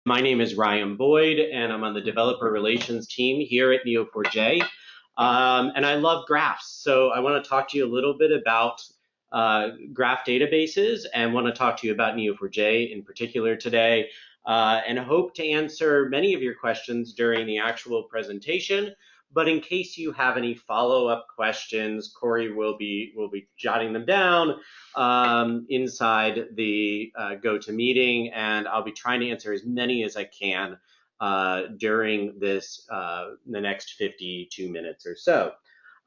My name is Ryan Boyd, and I'm on the developer relations team here at Neo4j. And I love graphs, so I want to talk to you a little bit about graph databases and want to talk to you about Neo4j in particular today, and hope to answer many of your questions during the actual presentation. But in case you have any follow-up questions, Corey will be jotting them down inside the GoToMeeting, and I'll be trying to answer as many as I can during this the next 52 minutes or so.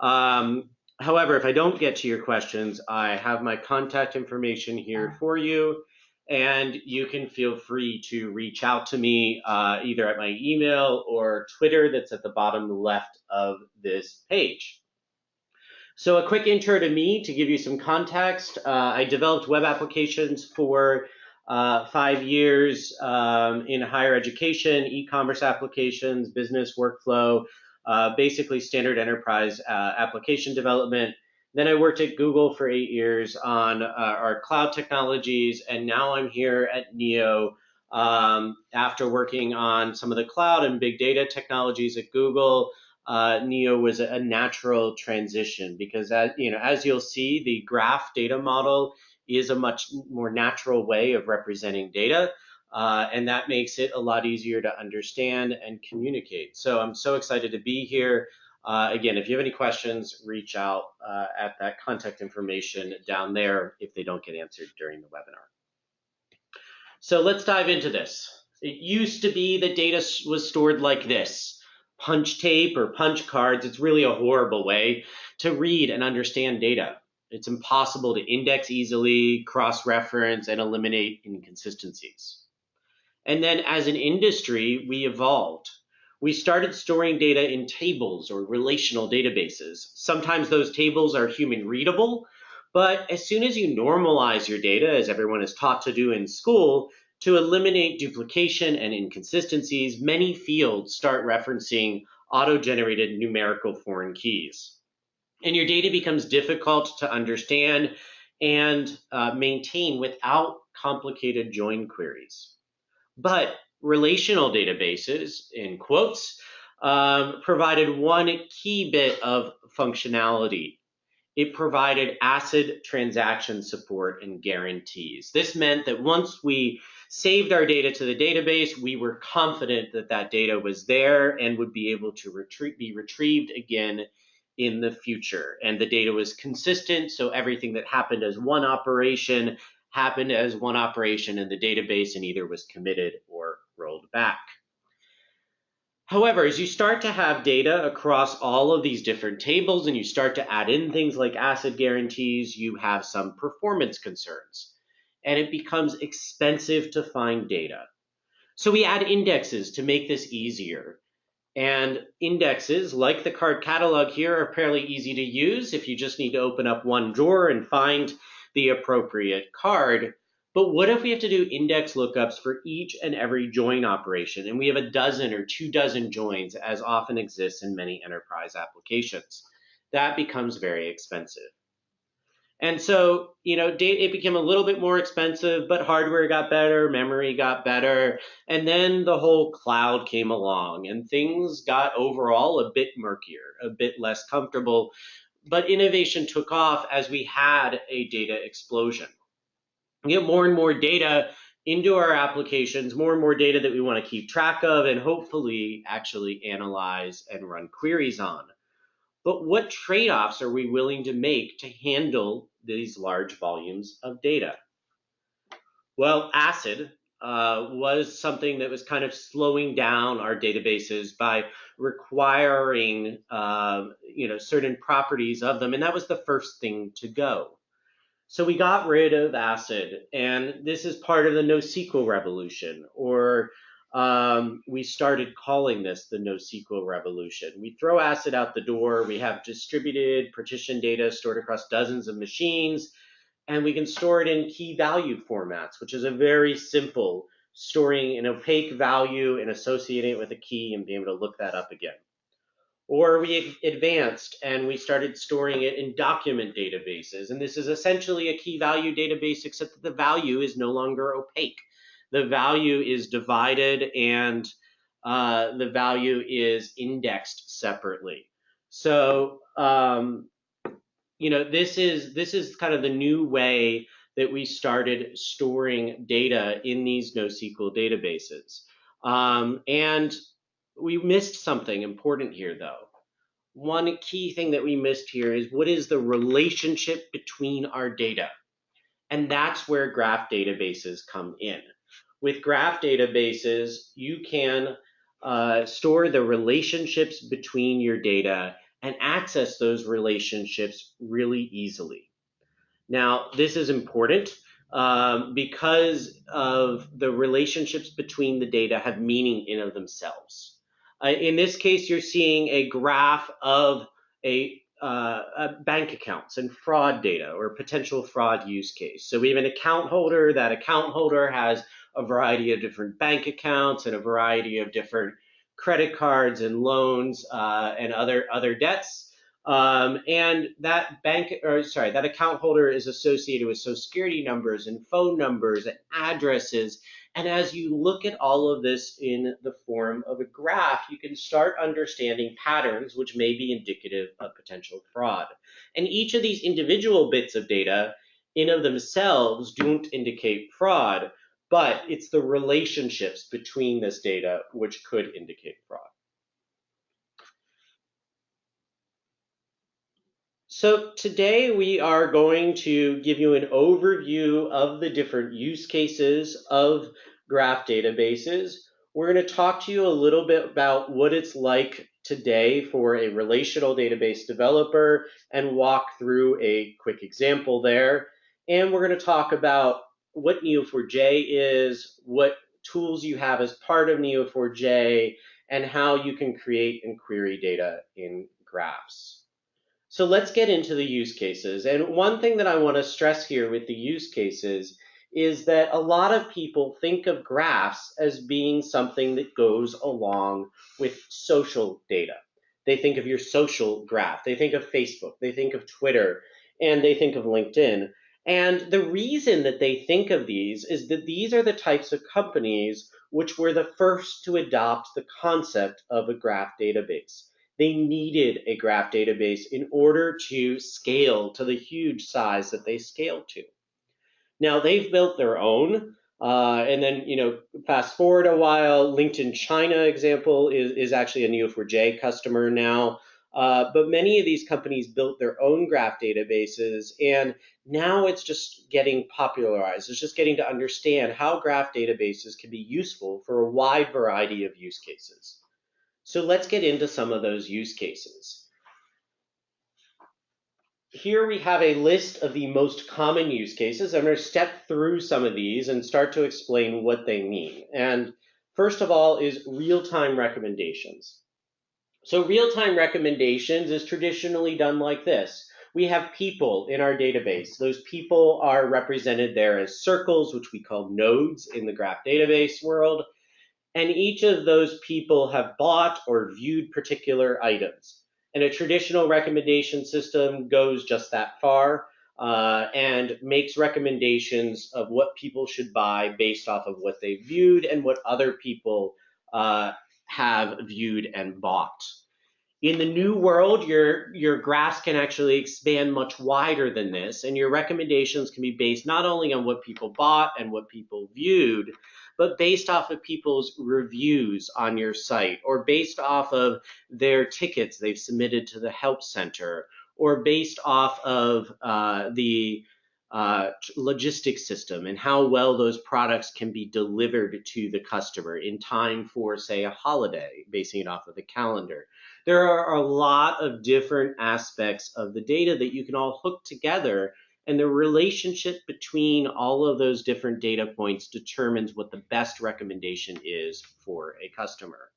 However, if I don't get to your questions, I have my contact information here for you, and you can feel free to reach out to me either at my email or Twitter that's at the bottom left of this page. So a quick intro to me to give you some context. I developed web applications for 5 years in higher education, e-commerce applications, business workflow, basically standard enterprise application development. Then I worked at Google for 8 years on our cloud technologies, and now I'm here at Neo after working on some of the cloud and big data technologies at Google. Neo was a natural transition because, as you'll see, the graph data model is a much more natural way of representing data, and that makes it a lot easier to understand and communicate. So I'm so excited to be here. Again, if you have any questions, reach out at that contact information down there if they don't get answered during the webinar. So let's dive into this. It used to be that data was stored like this. Punch tape or punch cards. It's really a horrible way to read and understand data. It's impossible to index easily, cross-reference, and eliminate inconsistencies. And then as an industry, we evolved. We started storing data in tables or relational databases. Sometimes those tables are human readable, but as soon as you normalize your data, as everyone is taught to do in school, to eliminate duplication and inconsistencies, many fields start referencing auto-generated numerical foreign keys. And your data becomes difficult to understand and maintain without complicated join queries. But relational databases, in quotes, provided one key bit of functionality. It provided ACID transaction support and guarantees. This meant that once we saved our data to the database, we were confident that that data was there and would be able to be retrieved again in the future. And the data was consistent, so everything that happened as one operation happened as one operation in the database and either was committed or rolled back. However, as you start to have data across all of these different tables and you start to add in things like ACID guarantees, you have some performance concerns, and it becomes expensive to find data. So we add indexes to make this easier. And indexes, like the card catalog here, are fairly easy to use if you just need to open up one drawer and find the appropriate card. But what if we have to do index lookups for each and every join operation, and we have a dozen or 24 joins, as often exists in many enterprise applications? That becomes very expensive. And so, it became a little bit more expensive, but hardware got better, memory got better, and then the whole cloud came along, and things got overall a bit murkier, a bit less comfortable, but innovation took off as we had a data explosion. We get more and more data into our applications, more and more data that we want to keep track of and hopefully actually analyze and run queries on. But what trade-offs are we willing to make to handle these large volumes of data? Well, ACID was something that was kind of slowing down our databases by requiring certain properties of them, and that was the first thing to go. So we got rid of ACID, and this is part of the NoSQL revolution, or we started calling this the NoSQL revolution. We throw ACID out the door. We have distributed partition data stored across dozens of machines, and we can store it in key value formats, which is a very simple storing an opaque value and associating it with a key and being able to look that up again. Or we advanced and we started storing it in document databases. And this is essentially a key value database, except that the value is no longer opaque. the value is divided and the value is indexed separately. So, this is kind of the new way that we started storing data in these NoSQL databases. And we missed something important here, though. One key thing that we missed here is what is the relationship between our data? And that's where graph databases come in. With graph databases, you can store the relationships between your data and access those relationships really easily. Now, this is important because of the relationships between the data have meaning in of themselves. In this case, you're seeing a graph of bank accounts and fraud data or potential fraud use case. So we have an account holder. That account holder has a variety of different bank accounts and a variety of different credit cards and loans and other debts. And that that account holder is associated with social security numbers and phone numbers and addresses. And as you look at all of this in the form of a graph, you can start understanding patterns which may be indicative of potential fraud. And each of these individual bits of data in of themselves don't indicate fraud, but it's the relationships between this data which could indicate fraud. So today we are going to give you an overview of the different use cases of graph databases. We're going to talk to you a little bit about what it's like today for a relational database developer and walk through a quick example there. And we're going to talk about what Neo4j is, what tools you have as part of Neo4j, and how you can create and query data in graphs. So let's get into the use cases. And one thing that I want to stress here with the use cases is that a lot of people think of graphs as being something that goes along with social data. They think of your social graph. They think of Facebook. They think of Twitter. And they think of LinkedIn. And the reason that they think of these is that these are the types of companies which were the first to adopt the concept of a graph database. They needed a graph database in order to scale to the huge size that they scaled to. Now they've built their own, and then fast forward a while. LinkedIn China example is actually a Neo4j customer now. But many of these companies built their own graph databases, and now it's just getting popularized. It's just getting to understand how graph databases can be useful for a wide variety of use cases. So let's get into some of those use cases. Here we have a list of the most common use cases. I'm going to step through some of these and start to explain what they mean. And first of all is real-time recommendations. So real-time recommendations is traditionally done like this. We have people in our database. Those people are represented there as circles, which we call nodes in the graph database world. And each of those people have bought or viewed particular items. And a traditional recommendation system goes just that far and makes recommendations of what people should buy based off of what they viewed and what other people have viewed and bought. In the new world, your graphs can actually expand much wider than this, and your recommendations can be based not only on what people bought and what people viewed, but based off of people's reviews on your site, or based off of their tickets they've submitted to the help center, or based off of the logistics system and how well those products can be delivered to the customer in time for, say, a holiday, basing it off of the calendar. There are a lot of different aspects of the data that you can all hook together, and the relationship between all of those different data points determines what the best recommendation is for a customer.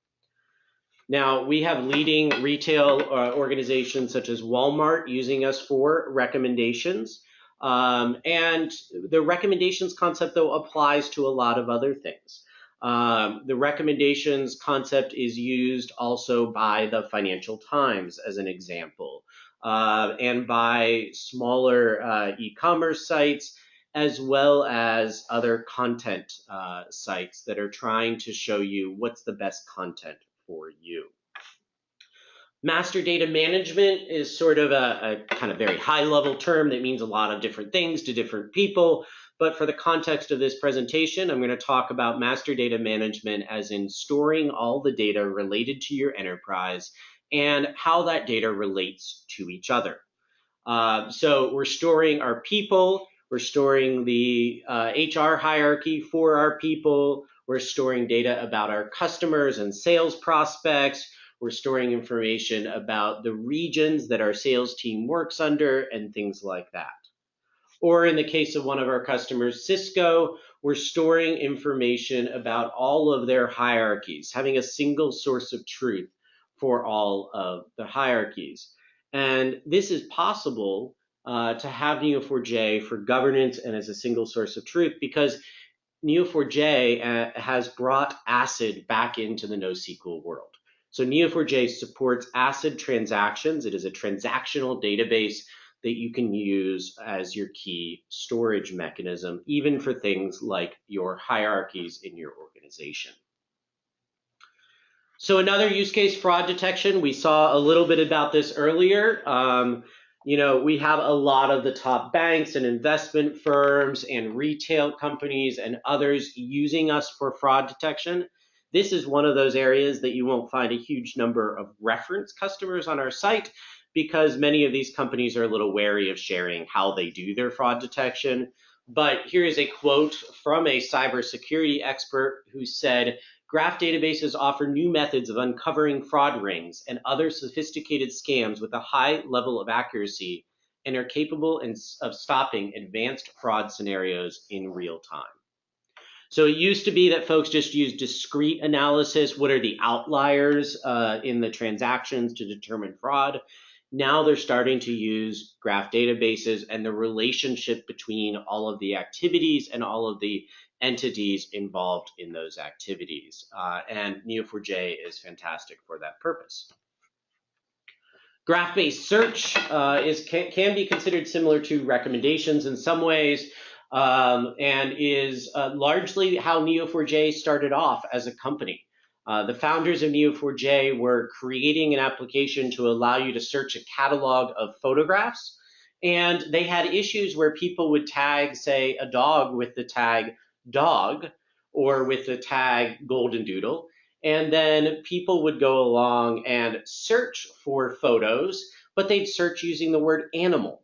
Now, we have leading retail organizations such as Walmart using us for recommendations. And the recommendations concept, though, applies to a lot of other things. The recommendations concept is used also by the Financial Times as an example, and by smaller e-commerce sites, as well as other content sites that are trying to show you what's the best content for you. Master data management is sort of a kind of very high level term that means a lot of different things to different people. But for the context of this presentation, I'm going to talk about master data management as in storing all the data related to your enterprise and how that data relates to each other. So we're storing our people, we're storing the HR hierarchy for our people, we're storing data about our customers and sales prospects, we're storing information about the regions that our sales team works under and things like that. Or in the case of one of our customers, Cisco, we're storing information about all of their hierarchies, having a single source of truth for all of the hierarchies. And this is possible to have Neo4j for governance and as a single source of truth because Neo4j has brought ACID back into the NoSQL world. So Neo4j supports ACID transactions. It is a transactional database that you can use as your key storage mechanism, even for things like your hierarchies in your organization. So another use case, fraud detection. We saw a little bit about this earlier. We have a lot of the top banks and investment firms and retail companies and others using us for fraud detection. This is one of those areas that you won't find a huge number of reference customers on our site because many of these companies are a little wary of sharing how they do their fraud detection. But here is a quote from a cybersecurity expert who said, "Graph databases offer new methods of uncovering fraud rings and other sophisticated scams with a high level of accuracy and are capable of stopping advanced fraud scenarios in real time." So it used to be that folks just used discrete analysis. What are the outliers in the transactions to determine fraud? Now they're starting to use graph databases and the relationship between all of the activities and all of the entities involved in those activities. And Neo4j is fantastic for that purpose. Graph-based search can be considered similar to recommendations in some ways, and is largely how Neo4j started off as a company. The founders of Neo4j were creating an application to allow you to search a catalog of photographs, and they had issues where people would tag, say, a dog with the tag dog or with the tag golden doodle, and then people would go along and search for photos, but they'd search using the word animal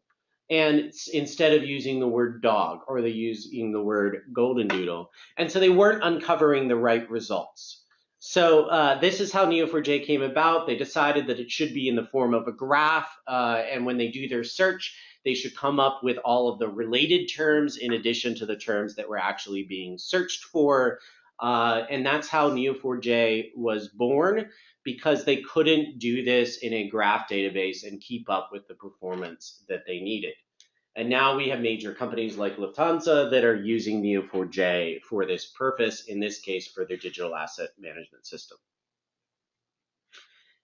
and instead of using the word dog, or they're using the word golden doodle, and so they weren't uncovering the right results. So this is how Neo4j came about. They decided that it should be in the form of a graph, and when they do their search, they should come up with all of the related terms in addition to the terms that were actually being searched for. And that's how Neo4j was born, because they couldn't do this in a graph database and keep up with the performance that they needed. And now we have major companies like Lufthansa that are using Neo4j for this purpose, in this case for their digital asset management system.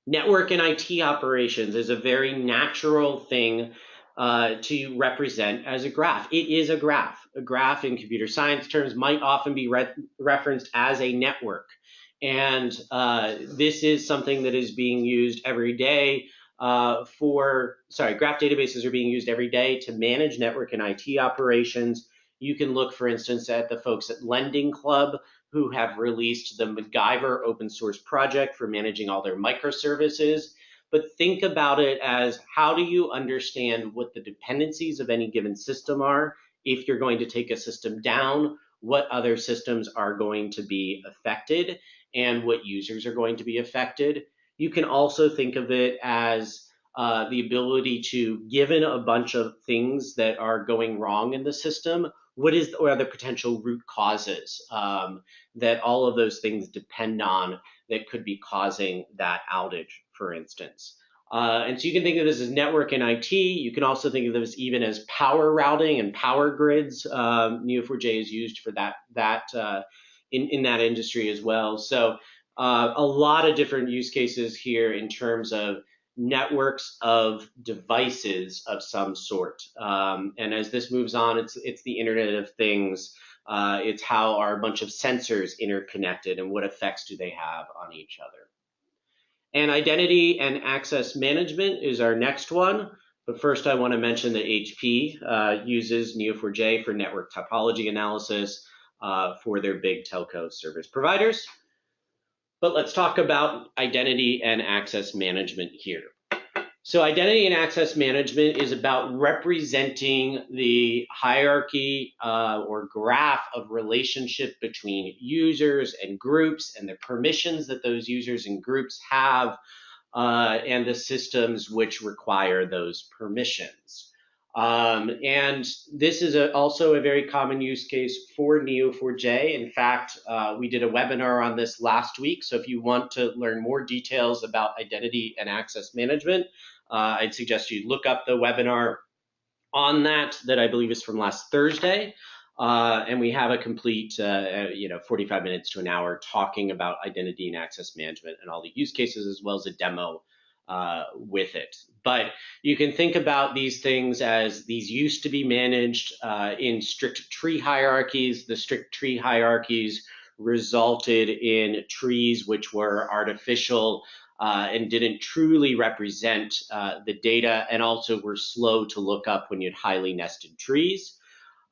Network and IT operations is a very natural thing to represent as a graph. It is a graph. A graph in computer science terms might often be referenced as a network. And this is something that is being used every day graph databases are being used every day to manage network and IT operations. You can look, for instance, at the folks at Lending Club who have released the MacGyver open source project for managing all their microservices. But think about it as, how do you understand what the dependencies of any given system are? If you're going to take a system down, what other systems are going to be affected and what users are going to be affected? You can also think of it as the ability to, given a bunch of things that are going wrong in the system, what are the potential root causes that all of those things depend on that could be causing that outage, for instance. And so you can think of this as network and IT. You can also think of this even as power routing and power grids. Neo4j is used for that in that industry as well. So a lot of different use cases here in terms of networks of devices of some sort. And as this moves on, it's the Internet of Things. It's how are a bunch of sensors interconnected and what effects do they have on each other. And identity and access management is our next one. But first, I want to mention that HP uses Neo4j for network topology analysis for their big telco service providers. But let's talk about identity and access management here. So identity and access management is about representing the hierarchy or graph of relationship between users and groups and the permissions that those users and groups have and the systems which require those permissions. And this is also a very common use case for Neo4j. In fact, we did a webinar on this last week. So if you want to learn more details about identity and access management, I'd suggest you look up the webinar on that I believe is from last Thursday. And we have a complete 45 minutes to an hour talking about identity and access management and all the use cases, as well as a demo with it. But you can think about these things as these used to be managed in strict tree hierarchies. The strict tree hierarchies resulted in trees which were artificial and didn't truly represent the data, and also were slow to look up when you had highly nested trees.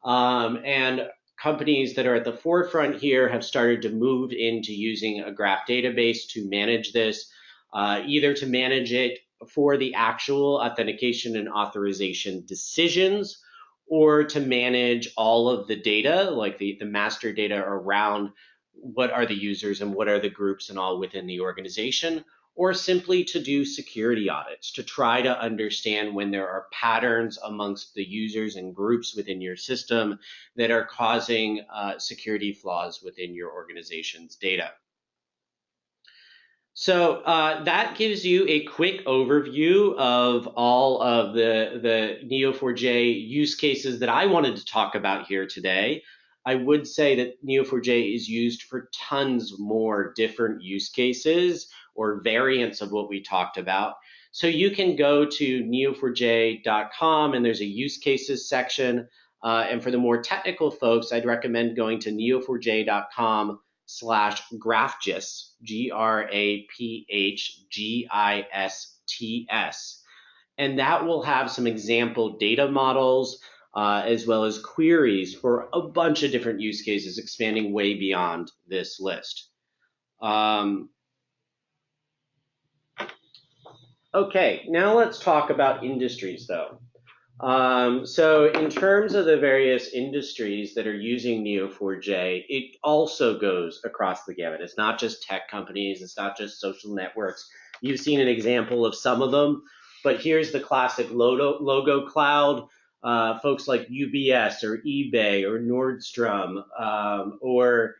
And companies that are at the forefront here have started to move into using a graph database to manage this, either to manage it for the actual authentication and authorization decisions, or to manage all of the data, like the master data around what are the users and what are the groups and all within the organization, or simply to do security audits, to try to understand when there are patterns amongst the users and groups within your system that are causing security flaws within your organization's data. So that gives you a quick overview of all of the Neo4j use cases that I wanted to talk about here today. I would say that Neo4j is used for tons more different use cases or variants of what we talked about. So you can go to neo4j.com and there's a use cases section. And for the more technical folks, I'd recommend going to neo4j.com/graphgis, GRAPHGISTS. And that will have some example data models as well as queries for a bunch of different use cases, expanding way beyond this list. Okay, now let's talk about industries though. So in terms of the various industries that are using Neo4j, it also goes across the gamut. It's not just tech companies, it's not just social networks. You've seen an example of some of them, but here's the classic logo cloud. Folks like UBS or eBay or Nordstrom or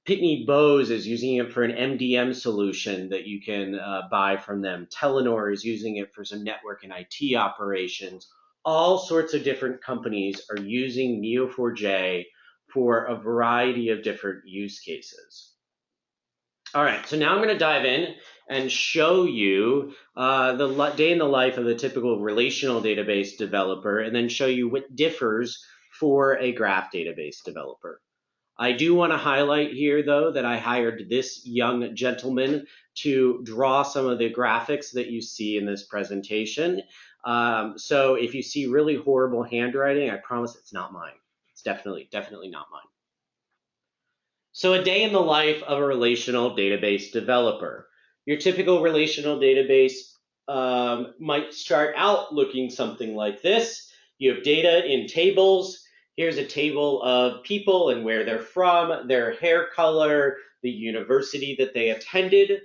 Pitney Bowes is using it for an MDM solution that you can buy from them. Telenor is using it for some network and IT operations. All sorts of different companies are using Neo4j for a variety of different use cases. All right, so now I'm going to dive in and show you the day in the life of a typical relational database developer, and then show you what differs for a graph database developer. I do want to highlight here, though, that I hired this young gentleman to draw some of the graphics that you see in this presentation. So if you see really horrible handwriting, I promise it's not mine. It's definitely not mine. So a day in the life of a relational database developer. Your typical relational database might start out looking something like this. You have data in tables. Here's a table of people and where they're from, their hair color, the university that they attended.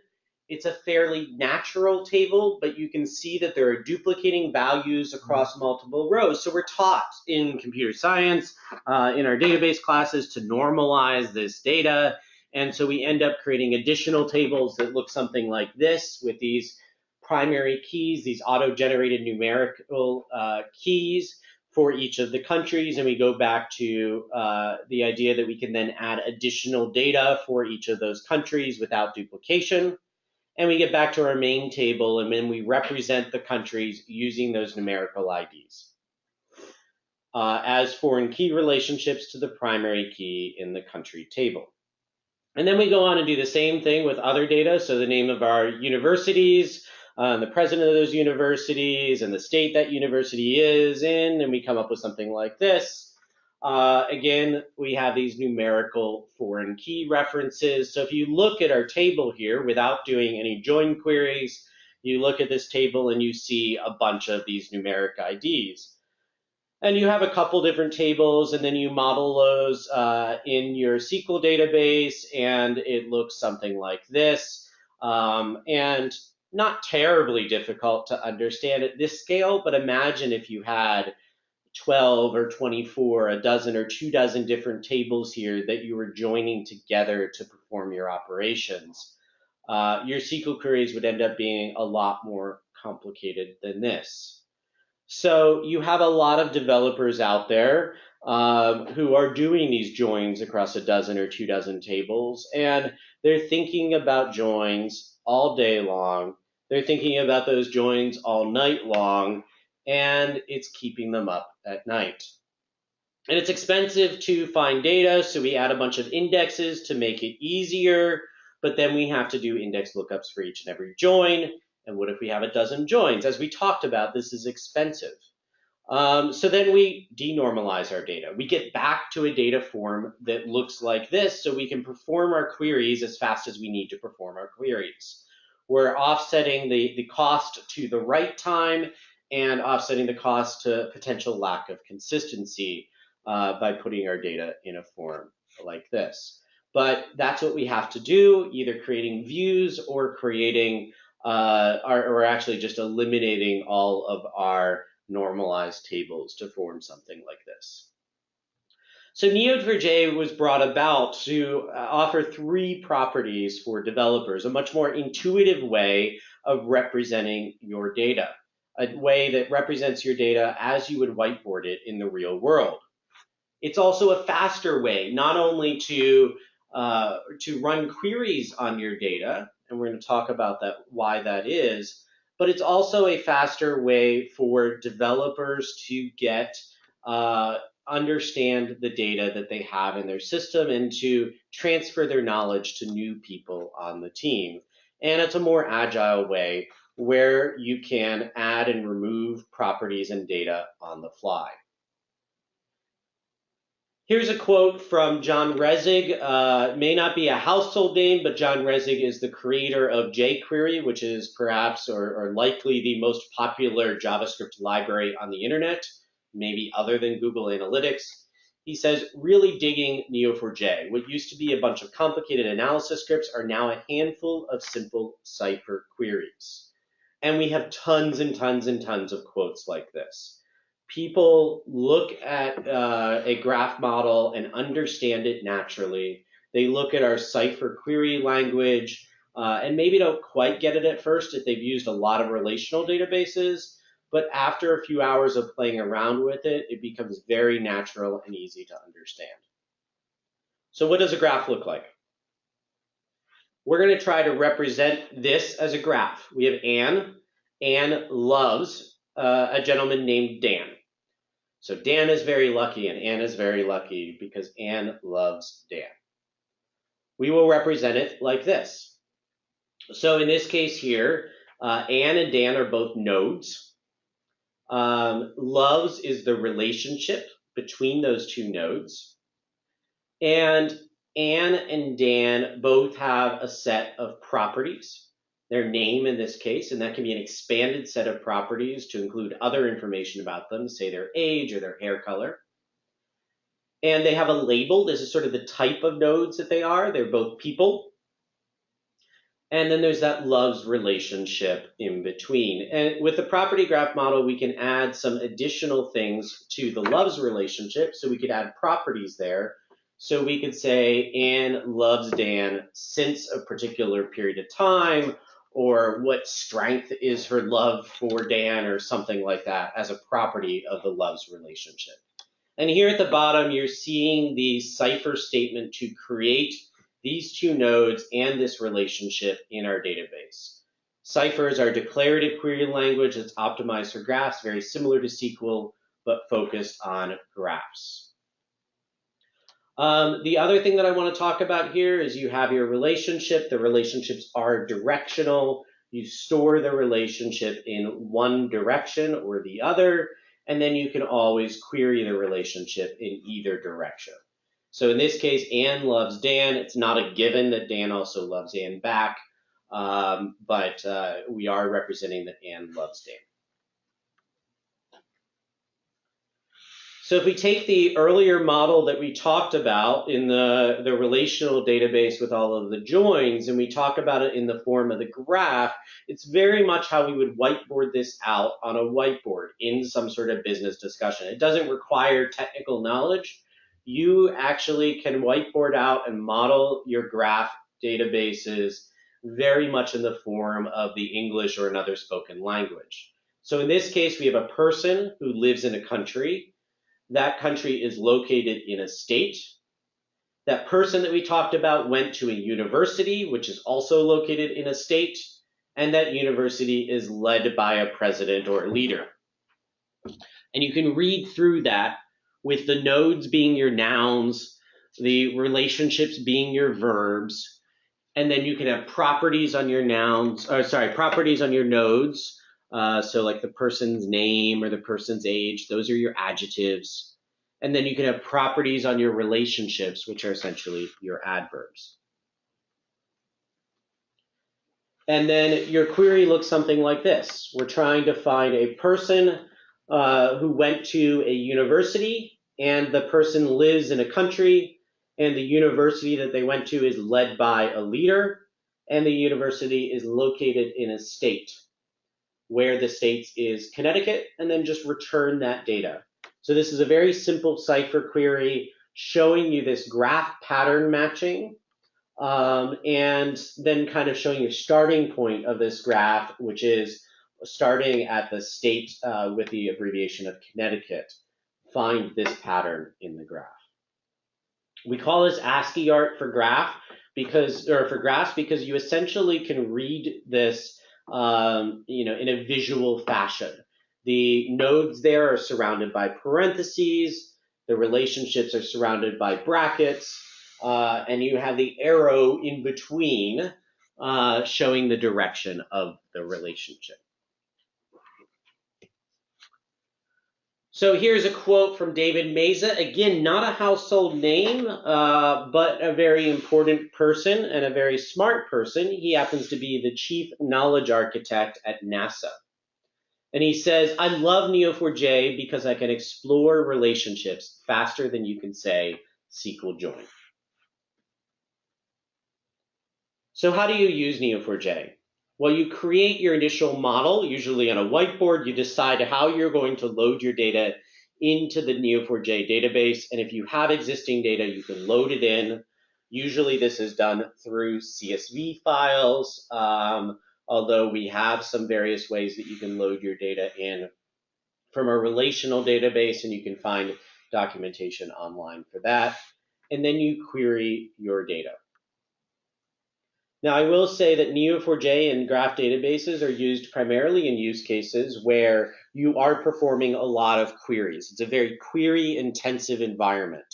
It's a fairly natural table, but you can see that there are duplicating values across multiple rows. So we're taught in computer science, in our database classes, to normalize this data. And so we end up creating additional tables that look something like this with these primary keys, these auto-generated numerical keys for each of the countries, and we go back to the idea that we can then add additional data for each of those countries without duplication. and we get back to our main table, and then we represent the countries using those numerical IDs as foreign key relationships to the primary key in the country table. And then we go on and do the same thing with other data, so the name of our universities, the president of those universities, and the state that university is in, and we come up with something like this. Again, we have these numerical foreign key references. So if you look at our table here without doing any join queries, you look at this table and you see a bunch of these numeric IDs. And you have a couple different tables, and then you model those in your SQL database, and it looks something like this. And not terribly difficult to understand at this scale, but imagine if you had 12 or 24, a dozen or 24 different tables here that you were joining together to perform your operations. Your SQL queries would end up being a lot more complicated than this. So you have a lot of developers out there who are doing these joins across a dozen or 24 tables, and they're thinking about joins all day long. They're thinking about those joins all night long, and it's keeping them up at night. And it's expensive to find data, so we add a bunch of indexes to make it easier, but then we have to do index lookups for each and every join. And what if we have a dozen joins? As we talked about, this is expensive. So then we denormalize our data. We get back to a data form that looks like this, so we can perform our queries as fast as we need to perform our queries. We're offsetting the cost to the write time and offsetting the cost to potential lack of consistency by putting our data in a form like this. But that's what we have to do, either creating views or creating, or actually just eliminating all of our normalized tables to form something like this. So Neo4j was brought about to offer 3 properties for developers, a much more intuitive way of representing your data, a way that represents your data as you would whiteboard it in the real world. It's also a faster way, not only to run queries on your data, and we're going to talk about that, why that is, but it's also a faster way for developers to get understand the data that they have in their system and to transfer their knowledge to new people on the team. And it's a more agile way where you can add and remove properties and data on the fly. Here's a quote from John Resig. May not be a household name, but John Resig is the creator of jQuery, which is perhaps or likely the most popular JavaScript library on the internet, maybe other than Google Analytics. He says, really digging Neo4j. What used to be a bunch of complicated analysis scripts are now a handful of simple Cypher queries. And we have tons and tons and tons of quotes like this. People look at a graph model and understand it naturally. They look at our Cypher query language and maybe don't quite get it at first if they've used a lot of relational databases, but after a few hours of playing around with it, it becomes very natural and easy to understand. So what does a graph look like? We're going to try to represent this as a graph. We have Anne. Anne loves a gentleman named Dan. So Dan is very lucky and Anne is very lucky because Anne loves Dan. We will represent it like this. So in this case here, Anne and Dan are both nodes. Loves is the relationship between those 2 nodes. And Anne and Dan both have a set of properties. Their name in this case, and that can be an expanded set of properties to include other information about them, say their age or their hair color. And they have a label. This is sort of the type of nodes that they are. They're both people. And then there's that loves relationship in between. And with the property graph model, we can add some additional things to the loves relationship. So we could add properties there. So we could say Anne loves Dan since a particular period of time, or what strength is her love for Dan, or something like that as a property of the loves relationship. And here at the bottom, you're seeing the Cypher statement to create these two nodes and this relationship in our database. Cypher is our declarative query language that's optimized for graphs, very similar to SQL, but focused on graphs. The other thing that I want to talk about here is you have your relationship. The relationships are directional. You store the relationship in one direction or the other, and then you can always query the relationship in either direction. So in this case, Anne loves Dan. It's not a given that Dan also loves Anne back, but we are representing that Anne loves Dan. So if we take the earlier model that we talked about in the relational database with all of the joins, and we talk about it in the form of the graph, it's very much how we would whiteboard this out on a whiteboard in some sort of business discussion. It doesn't require technical knowledge. You actually can whiteboard out and model your graph databases very much in the form of the English or another spoken language. So in this case, we have a person who lives in a country. That country is located in a state. That person that we talked about went to a university, which is also located in a state, and that university is led by a president or a leader. And you can read through that with the nodes being your nouns, the relationships being your verbs, and then you can have properties on your nouns, or sorry, properties on your nodes. So like the person's name or the person's age, those are your adjectives. And then you can have properties on your relationships, which are essentially your adverbs. And then your query looks something like this. We're trying to find a person who went to a university, and the person lives in a country, and the university that they went to is led by a leader, and the university is located in a state, where the state is Connecticut, and then just return that data. So this is a very simple Cypher query showing you this graph pattern matching, and then kind of showing your starting point of this graph, which is starting at the state with the abbreviation of Connecticut. Find this pattern in the graph. We call this ASCII art for graph because you essentially can read this in a visual fashion. The nodes there are surrounded by parentheses, the relationships are surrounded by brackets, and you have the arrow in between showing the direction of the relationship. So here's a quote from David Meza. Again, not a household name, but a very important person and a very smart person. He happens to be the chief knowledge architect at NASA. And he says, I love Neo4j because I can explore relationships faster than you can say SQL join. So how do you use Neo4j? Well, you create your initial model, usually on a whiteboard. You decide how you're going to load your data into the Neo4j database. And if you have existing data, you can load it in. Usually this is done through CSV files, although we have some various ways that you can load your data in from a relational database, and you can find documentation online for that. And then you query your data. Now, I will say that Neo4j and Graph Databases are used primarily in use cases where you are performing a lot of queries. It's a very query-intensive environment.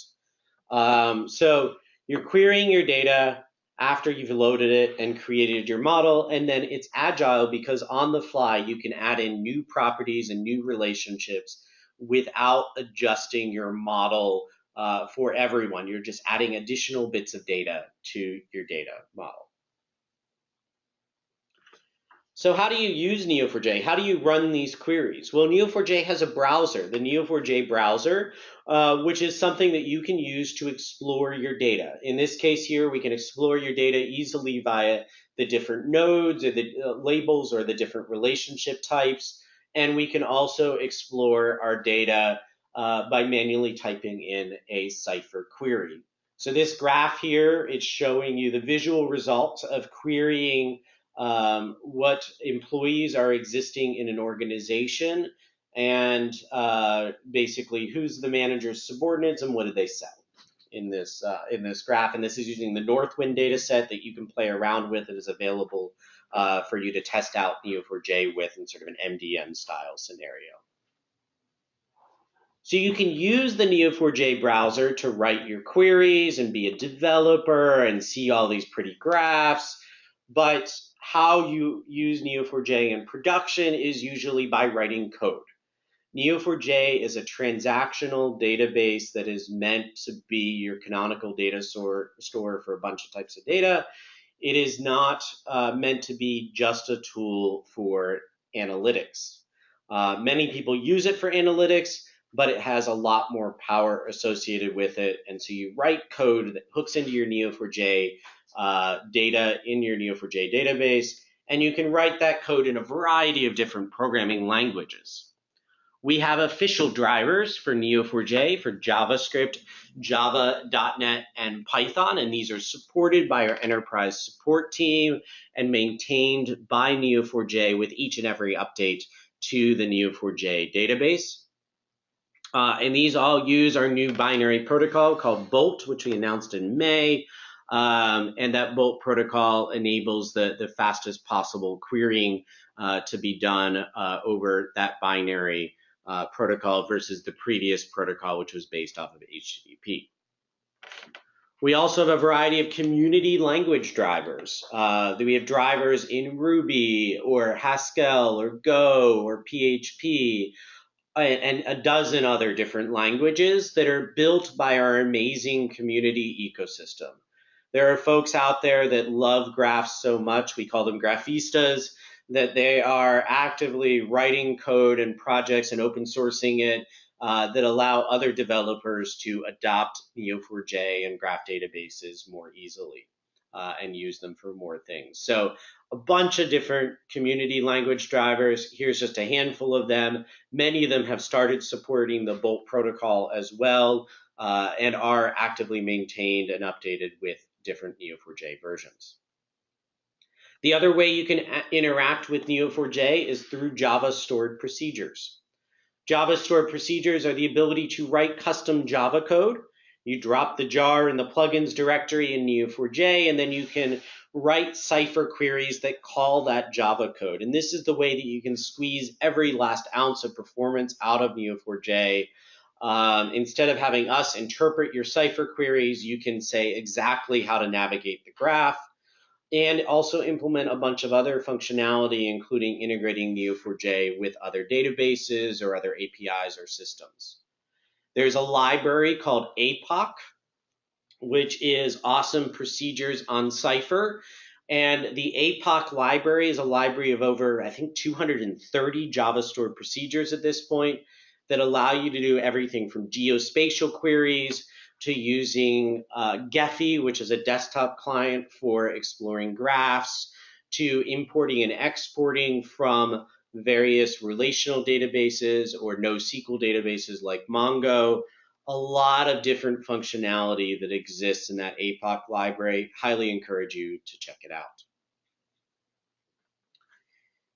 So you're querying your data after you've loaded it and created your model, and then it's agile because on the fly you can add in new properties and new relationships without adjusting your model for everyone. You're just adding additional bits of data to your data model. So how do you use Neo4j? How do you run these queries? Well, Neo4j has a browser, the Neo4j Browser, which is something that you can use to explore your data. In this case here, we can explore your data easily via the different nodes or the labels or the different relationship types. And we can also explore our data by manually typing in a Cypher query. So this graph here, it's showing you the visual results of querying what employees are existing in an organization, and basically who's the manager's subordinates and what do they sell. in this graph, and this is using the Northwind data set that you can play around with. It is available for you to test out Neo4j with in sort of an MDM style scenario. So you can use the Neo4j browser to write your queries and be a developer and see all these pretty graphs, but how you use Neo4j in production is usually by writing code. Neo4j is a transactional database that is meant to be your canonical data store for a bunch of types of data. It is not meant to be just a tool for analytics. Many people use it for analytics, but it has a lot more power associated with it. And so you write code that hooks into your Neo4j data in your Neo4j database, and you can write that code in a variety of different programming languages. We have official drivers for Neo4j for JavaScript, Java, .NET, and Python, and these are supported by our enterprise support team and maintained by Neo4j with each and every update to the Neo4j database. And these all use our new binary protocol called Bolt, which we announced in May. And that Bolt protocol enables the fastest possible querying to be done over that binary protocol versus the previous protocol, which was based off of HTTP. We also have a variety of community language drivers. We have drivers in Ruby or Haskell or Go or PHP and a dozen other different languages that are built by our amazing community ecosystem. There are folks out there that love graphs so much, we call them graphistas, that they are actively writing code and projects and open sourcing it that allow other developers to adopt Neo4j and graph databases more easily and use them for more things. So a bunch of different community language drivers. Here's just a handful of them. Many of them have started supporting the Bolt protocol as well and are actively maintained and updated with different Neo4j versions. The other way you can interact with Neo4j is through Java stored procedures. Java stored procedures are the ability to write custom Java code. You drop the jar in the plugins directory in Neo4j, and then you can write Cypher queries that call that Java code. And this is the way that you can squeeze every last ounce of performance out of Neo4j. Instead of having us interpret your Cypher queries, you can say exactly how to navigate the graph and also implement a bunch of other functionality, including integrating Neo4j with other databases or other APIs or systems. There's a library called APOC, which is awesome procedures on Cypher. And the APOC library is a library of over, I think, 230 Java stored procedures at this point that allow you to do everything from geospatial queries to using Gephi, which is a desktop client for exploring graphs, to importing and exporting from various relational databases or NoSQL databases like Mongo. A lot of different functionality that exists in that APOC library. Highly encourage you to check it out.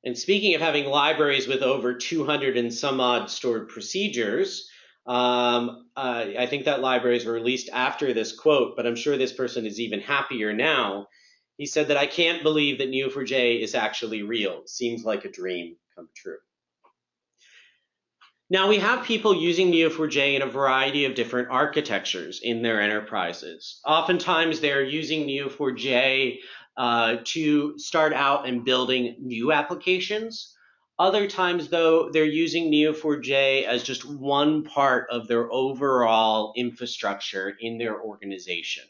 And speaking of having libraries with over 200 and some odd stored procedures, I think that libraries were released after this quote, but I'm sure this person is even happier now. He said that I can't believe that Neo4j is actually real. Seems like a dream come true. Now we have people using Neo4j in a variety of different architectures in their enterprises. Oftentimes they're using Neo4j to start out and building new applications. Other times, though, they're using Neo4j as just one part of their overall infrastructure in their organization.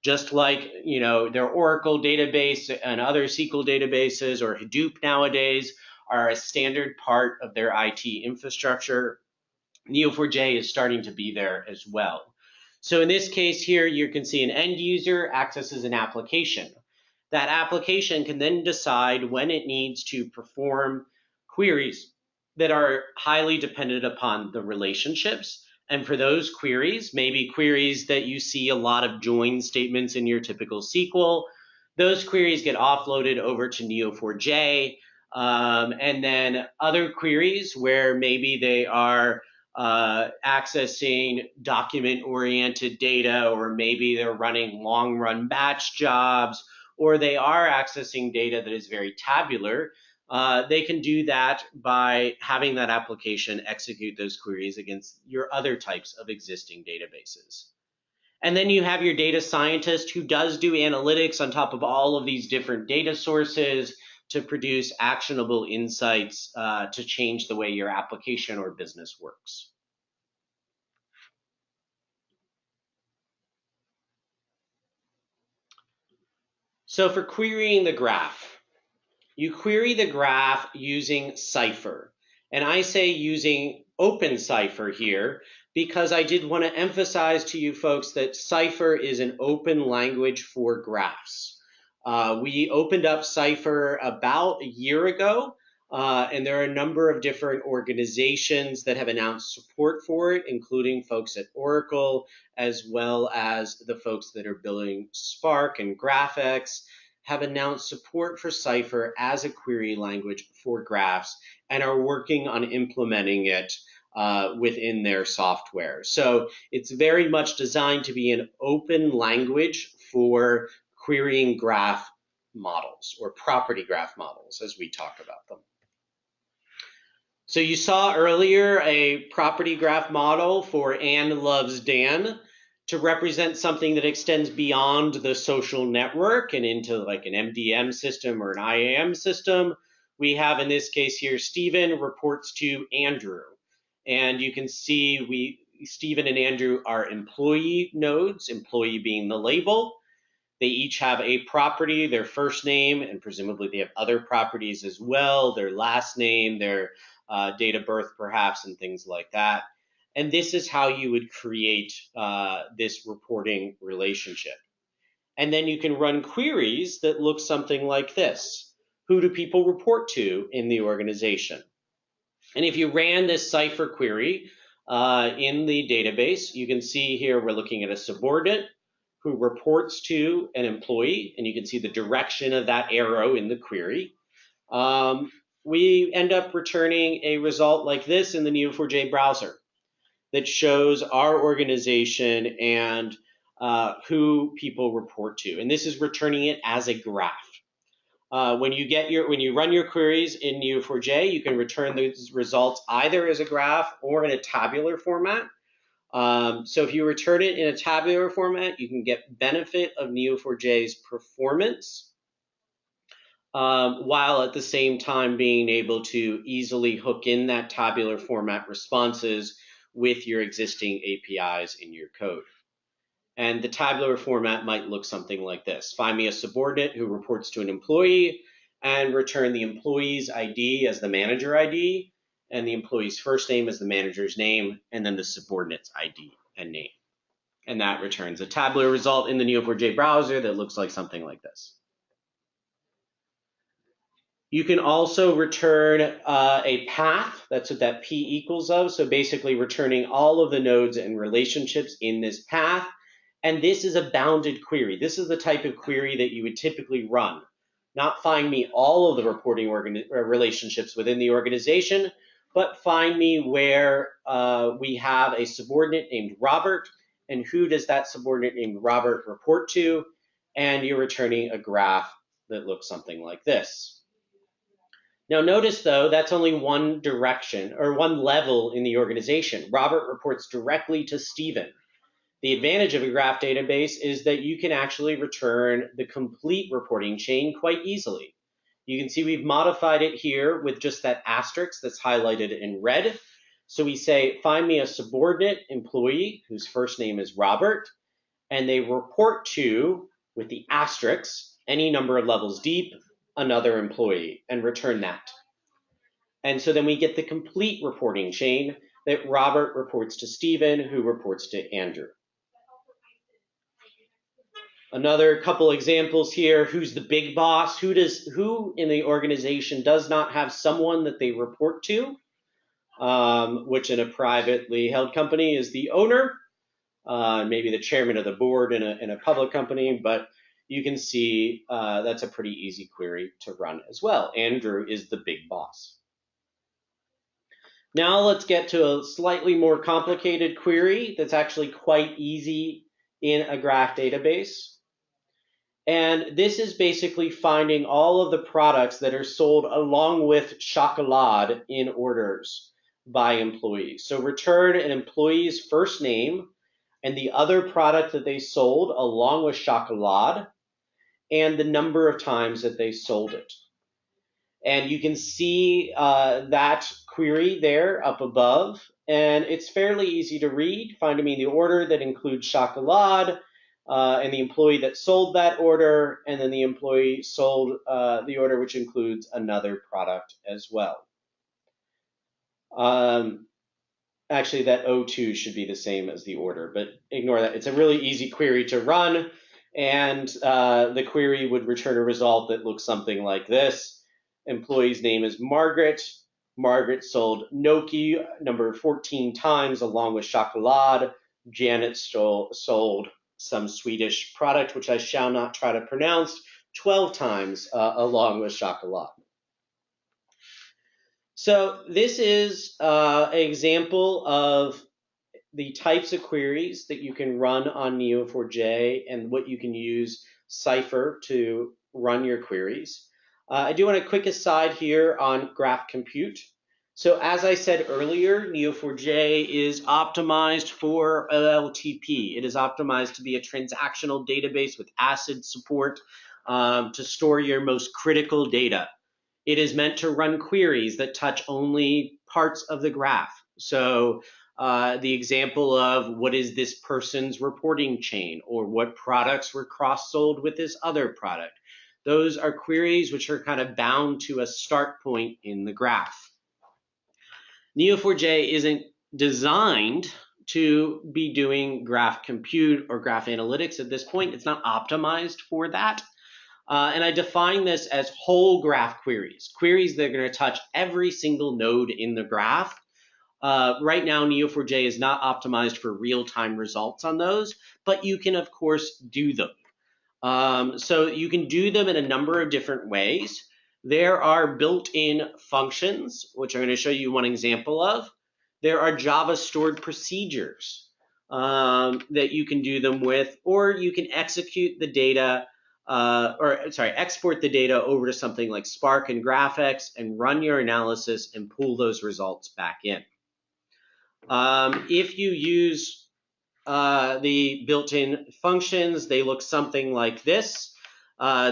Just like, their Oracle database and other SQL databases or Hadoop nowadays are a standard part of their IT infrastructure, Neo4j is starting to be there as well. So in this case here, you can see an end user accesses an application. That application can then decide when it needs to perform queries that are highly dependent upon the relationships. And for those queries, maybe queries that you see a lot of join statements in your typical SQL, those queries get offloaded over to Neo4j. And then other queries where maybe they are accessing document-oriented data, or maybe they're running long-run batch jobs, or they are accessing data that is very tabular, they can do that by having that application execute those queries against your other types of existing databases. And then you have your data scientist who does do analytics on top of all of these different data sources to produce actionable insights to change the way your application or business works. So for querying the graph, you query the graph using Cypher. And I say using Open Cypher here because I did want to emphasize to you folks that Cypher is an open language for graphs. We opened up Cypher about a year ago, and there are a number of different organizations that have announced support for it, including folks at Oracle, as well as the folks that are building Spark and GraphX, have announced support for Cypher as a query language for graphs and are working on implementing it within their software. So it's very much designed to be an open language for querying graph models, or property graph models, as we talk about them. So you saw earlier a property graph model for Anne loves Dan to represent something that extends beyond the social network and into like an MDM system or an IAM system. We have in this case here, Stephen reports to Andrew. And you can see Stephen and Andrew are employee nodes, employee being the label. They each have a property, their first name, and presumably they have other properties as well, their last name, their date of birth perhaps, and things like that. And this is how you would create this reporting relationship. And then you can run queries that look something like this. Who do people report to in the organization? And if you ran this Cypher query in the database, you can see here we're looking at a subordinate who reports to an employee, and you can see the direction of that arrow in the query. We end up returning a result like this in the Neo4j browser that shows our organization and who people report to. And this is returning it as a graph. When you run your queries in Neo4j, you can return those results either as a graph or in a tabular format. So if you return it in a tabular format, you can get benefit of Neo4j's performance, while at the same time being able to easily hook in that tabular format responses with your existing APIs in your code. And the tabular format might look something like this. Find me a subordinate who reports to an employee and return the employee's ID as the manager ID and the employee's first name as the manager's name, and then the subordinate's ID and name. And that returns a tabular result in the Neo4j browser that looks like something like this. You can also return a path. That's what that P equals of. So basically returning all of the nodes and relationships in this path. And this is a bounded query. This is the type of query that you would typically run. Not find me all of the reporting relationships within the organization, but find me where we have a subordinate named Robert, and who does that subordinate named Robert report to, and you're returning a graph that looks something like this. Now notice though, that's only one direction or one level in the organization. Robert reports directly to Stephen. The advantage of a graph database is that you can actually return the complete reporting chain quite easily. You can see we've modified it here with just that asterisk that's highlighted in red. So we say, find me a subordinate employee whose first name is Robert, and they report to, with the asterisk, any number of levels deep, another employee, and return that. And so then we get the complete reporting chain that Robert reports to Stephen, who reports to Andrew. Another couple examples here. Who's the big boss? Who in the organization does not have someone that they report to, which in a privately held company is the owner, maybe the chairman of the board in a public company, but you can see that's a pretty easy query to run as well. Andrew is the big boss. Now let's get to a slightly more complicated query that's actually quite easy in a graph database. And this is basically finding all of the products that are sold along with chocolate in orders by employees. So return an employee's first name and the other product that they sold along with chocolate and the number of times that they sold it. And you can see that query there up above, and it's fairly easy to read. Find me the order that includes chocolate, and the employee that sold that order, and then the employee sold the order which includes another product as well. Actually, that O2 should be the same as the order, but ignore that. It's a really easy query to run, and the query would return a result that looks something like this. Employee's name is Margaret. Margaret sold gnocchi number 14 times along with chocolate. Janet sold some Swedish product, which I shall not try to pronounce, 12 times along with chocolate. So this is an example of the types of queries that you can run on Neo4j and what you can use Cypher to run your queries. I do want a quick aside here on graph compute. So as I said earlier, Neo4j is optimized for OLTP. It is optimized to be a transactional database with ACID support to store your most critical data. It is meant to run queries that touch only parts of the graph. So the example of what is this person's reporting chain, or what products were cross-sold with this other product. Those are queries which are kind of bound to a start point in the graph. Neo4j isn't designed to be doing graph compute or graph analytics at this point. It's not optimized for that. And I define this as whole graph queries, queries that are going to touch every single node in the graph. Right now, Neo4j is not optimized for real-time results on those, but you can, of course, do them. So you can do them in a number of different ways. There are built-in functions, which I'm going to show you one example of. There are Java stored procedures that you can do them with, or you can execute the data, export the data over to something like Spark and GraphX and run your analysis and pull those results back in. If you use the built-in functions, they look something like this.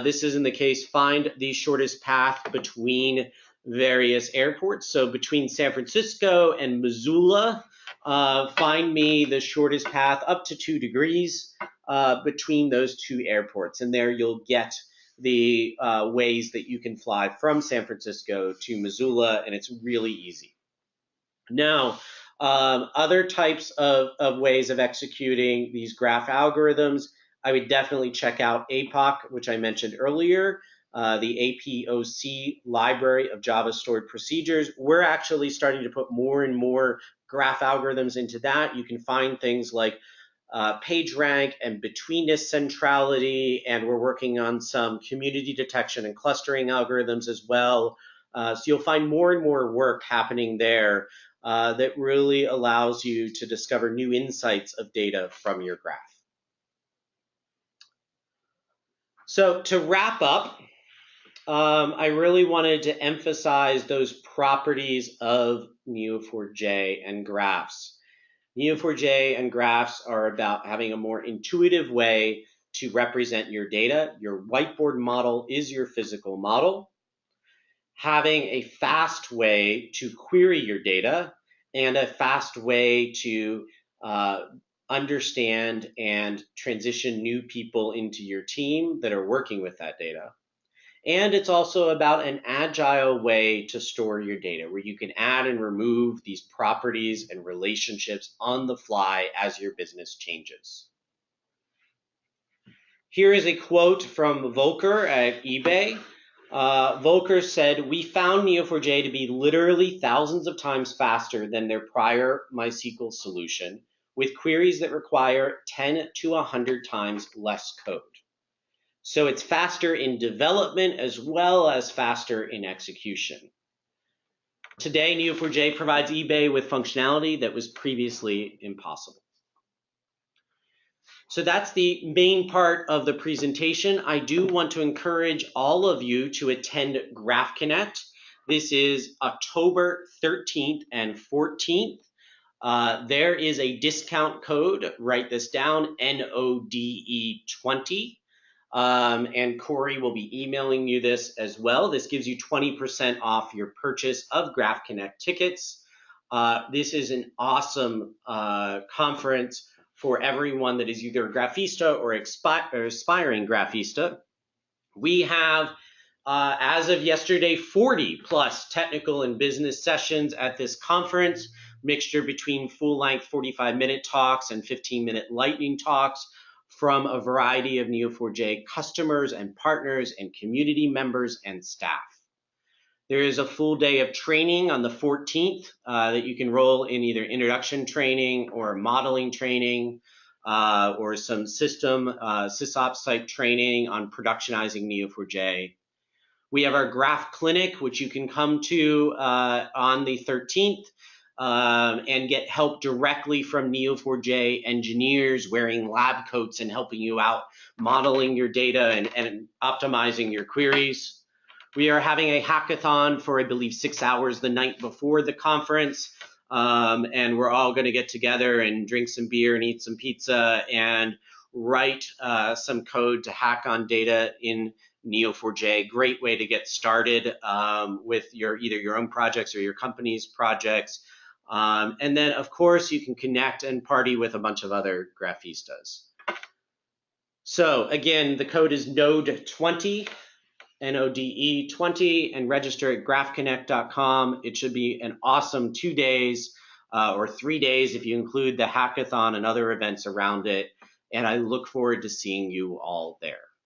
This is in the case, find the shortest path between various airports. So between San Francisco and Missoula, find me the shortest path up to 2 degrees between those two airports. And there you'll get the ways that you can fly from San Francisco to Missoula, and it's really easy. Now, other types of ways of executing these graph algorithms, I would definitely check out APOC, which I mentioned earlier, the APOC Library of Java stored procedures. We're actually starting to put more and more graph algorithms into that. You can find things like PageRank and betweenness centrality, and we're working on some community detection and clustering algorithms as well. So you'll find more and more work happening there that really allows you to discover new insights of data from your graph. So to wrap up, I really wanted to emphasize those properties of Neo4j and graphs. Neo4j and graphs are about having a more intuitive way to represent your data. Your whiteboard model is your physical model. Having a fast way to query your data and a fast way to understand and transition new people into your team that are working with that data. And it's also about an agile way to store your data, where you can add and remove these properties and relationships on the fly as your business changes. Here is a quote from Volker at eBay. Volker said, "We found Neo4j to be literally thousands of times faster than their prior MySQL solution, with queries that require 10 to 100 times less code. So it's faster in development as well as faster in execution." Today, Neo4j provides eBay with functionality that was previously impossible. So that's the main part of the presentation. I do want to encourage all of you to attend Graph Connect. This is October 13th and 14th. There is a discount code, write this down, NODE20. And Corey will be emailing you this as well. This gives you 20% off your purchase of Graph Connect tickets. This is an awesome conference for everyone that is either a graphista or aspiring graphista. We have, as of yesterday, 40 plus technical and business sessions at this conference, mixture between full-length 45-minute talks and 15-minute lightning talks from a variety of Neo4j customers and partners and community members and staff. There is a full day of training on the 14th that you can roll in either introduction training or modeling training or some system sysops type training on productionizing Neo4j. We have our Graph Clinic, which you can come to on the 13th and get help directly from Neo4j engineers wearing lab coats and helping you out modeling your data and optimizing your queries. We are having a hackathon for, I believe, 6 hours the night before the conference, and we're all going to get together and drink some beer and eat some pizza and write some code to hack on data in Neo4j. Great way to get started with either your own projects or your company's projects. And then, of course, you can connect and party with a bunch of other graphistas. So again, the code is NODE20. NODE20, and register at graphconnect.com. It should be an awesome 2 days or 3 days if you include the hackathon and other events around it. And I look forward to seeing you all there.